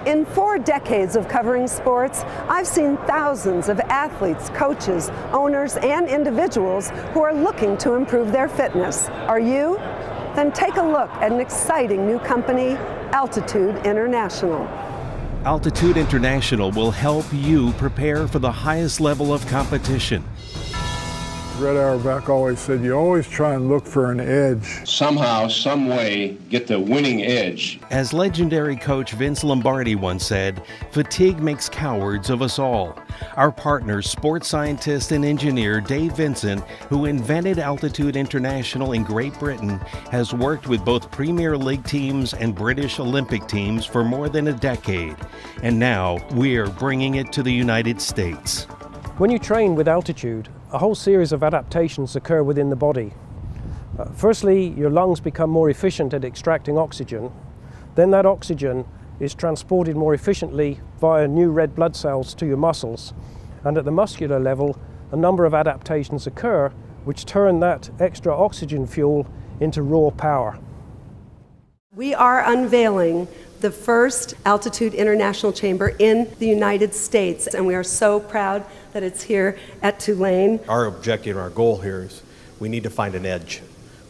In 4 decades of covering sports, I've seen thousands of athletes, coaches, owners, and individuals who are looking to improve their fitness. Are you? Then take a look at an exciting new company, Altitude International. Altitude International will help you prepare for the highest level of competition. Red Auerbach always said, you always try and look for an edge. Somehow, some way, get the winning edge. As legendary coach Vince Lombardi once said, fatigue makes cowards of us all. Our partner, sports scientist and engineer Dave Vincent, who invented Altitude International in Great Britain, has worked with both Premier League teams and British Olympic teams for more than a decade. And now we're bringing it to the United States. When you train with Altitude, a whole series of adaptations occur within the body. Firstly, your lungs become more efficient at extracting oxygen. Then that oxygen is transported more efficiently via new red blood cells to your muscles. And at the muscular level, a number of adaptations occur which turn that extra oxygen fuel into raw power. We are unveiling the first Altitude International Chamber in the United States, and we are so proud that it's here at Tulane. Our objective and our goal here is we need to find an edge.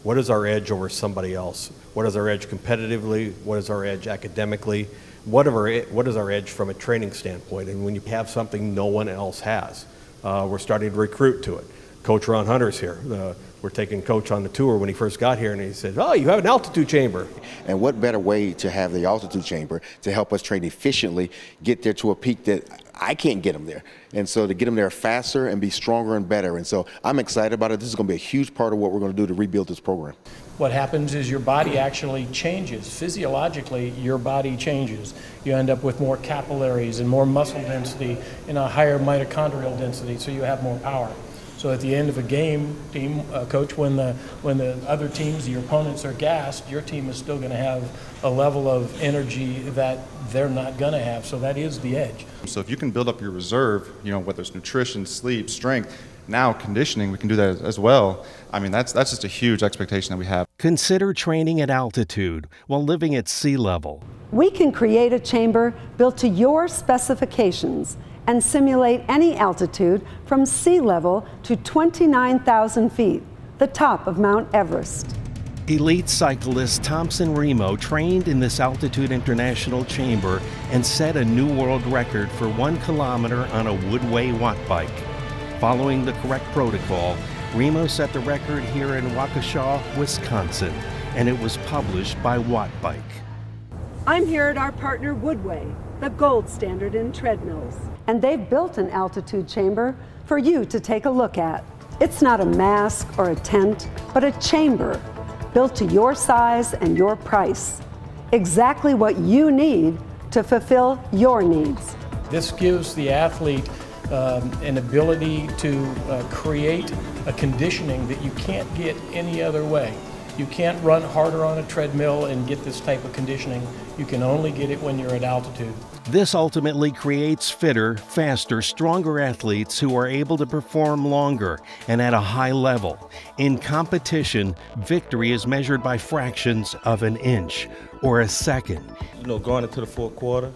What is our edge over somebody else? What is our edge competitively? What is our edge academically? What is our edge from a training standpoint? And when you have something no one else has, we're starting to recruit to it. Coach Ron Hunter's here. We're taking Coach on the tour when he first got here, and he said, oh, you have an altitude chamber. And what better way to have the altitude chamber to help us train efficiently, get there to a peak that I can't get them there. And so to get them there faster and be stronger and better. And so I'm excited about it. This is going to be a huge part of what we're going to do to rebuild this program. What happens is your body actually changes. Physiologically, your body changes. You end up with more capillaries and more muscle density and a higher mitochondrial density, so you have more power. So at the end of a game, coach, when the other teams, your opponents, are gassed, your team is still going to have a level of energy that they're not going to have. So that is the edge. So if you can build up your reserve, whether it's nutrition, sleep, strength, now conditioning, we can do that as well. I mean, that's just a huge expectation that we have. Consider training at altitude while living at sea level. We can create a chamber built to your specifications and simulate any altitude from sea level to 29,000 feet, the top of Mount Everest. Elite cyclist Thompson Remo trained in this Altitude International chamber and set a new world record for 1 kilometer on a Woodway watt bike. Following the correct protocol, Remo set the record here in Waukesha, Wisconsin, and it was published by Watt Bike. I'm here at our partner Woodway, the gold standard in treadmills. And they've built an altitude chamber for you to take a look at. It's not a mask or a tent, but a chamber built to your size and your price. Exactly what you need to fulfill your needs. This gives the athlete an ability to create a conditioning that you can't get any other way. You can't run harder on a treadmill and get this type of conditioning. You can only get it when you're at altitude. This ultimately creates fitter, faster, stronger athletes who are able to perform longer and at a high level. In competition, victory is measured by fractions of an inch or a second. Going into the fourth quarter,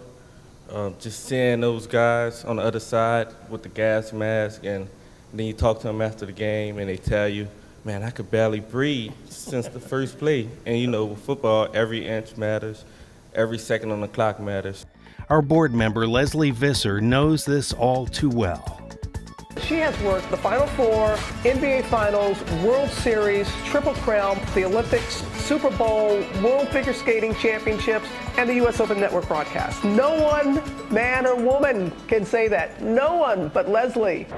just seeing those guys on the other side with the gas mask, and then you talk to them after the game and they tell you, man, I could barely breathe since the first play. And with football, every inch matters, every second on the clock matters. Our board member, Leslie Visser, knows this all too well. She has worked the Final Four, NBA Finals, World Series, Triple Crown, the Olympics, Super Bowl, World Figure Skating Championships, and the U.S. Open Network broadcast. No one, man or woman, can say that. No one but Leslie.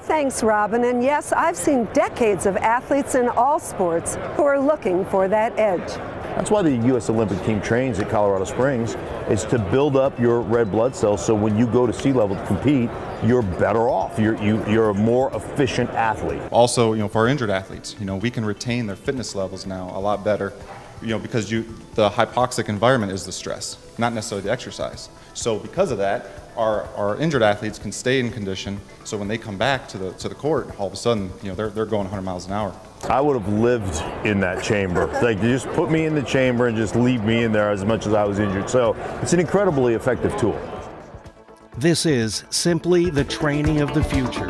Thanks, Robin. And yes, I've seen decades of athletes in all sports who are looking for that edge. That's why the U.S. Olympic team trains at Colorado Springs, is to build up your red blood cells so when you go to sea level to compete, you're better off. You're a more efficient athlete. Also, for our injured athletes, we can retain their fitness levels now a lot better, because the hypoxic environment is the stress. not necessarily the exercise. So because of that, our injured athletes can stay in condition, so when they come back to the court, all of a sudden, they're going 100 miles an hour. I would have lived in that chamber. Like, just put me in the chamber and just leave me in there as much as I was injured. So it's an incredibly effective tool. This is simply the training of the future.